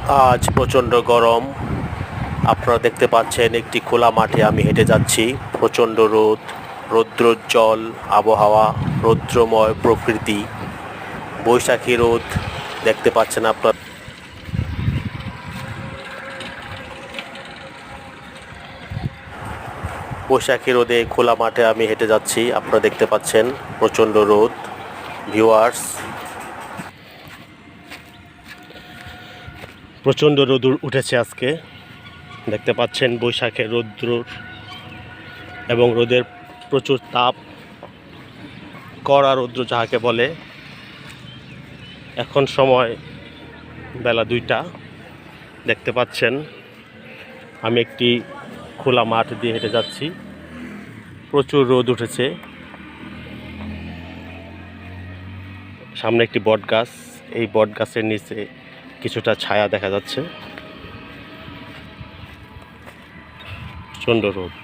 আজ প্রচণ্ড গরম। আপনারা দেখতে পাচ্ছেন একটি খোলা মাঠে আমি হেঁটে যাচ্ছি। প্রচণ্ড রোদ, রৌদ্রোজ্জ্বল আবহাওয়া, রৌদ্রময় প্রকৃতি, বৈশাখী রোদ দেখতে পাচ্ছেন আপনারা। বৈশাখী রোদে খোলা মাঠে আমি হেঁটে যাচ্ছি, আপনারা দেখতে পাচ্ছেন প্রচণ্ড রোদ। ভিউয়ার্স, প্রচণ্ড রোদ উঠেছে আজকে, দেখতে পাচ্ছেন বৈশাখের রৌদ্র এবং রোদের প্রচুর তাপ, কড়া রৌদ্র যাহাকে বলে। এখন সময় বেলা 2টা। দেখতে পাচ্ছেন আমি একটি খোলা মাঠ দিয়ে হেঁটে যাচ্ছি, প্রচুর রোদ উঠেছে। সামনে একটি বট গাছ, এই বট গাছের নিচে কিছুটা ছায়া দেখা যাচ্ছে। প্রচণ্ড রোদ।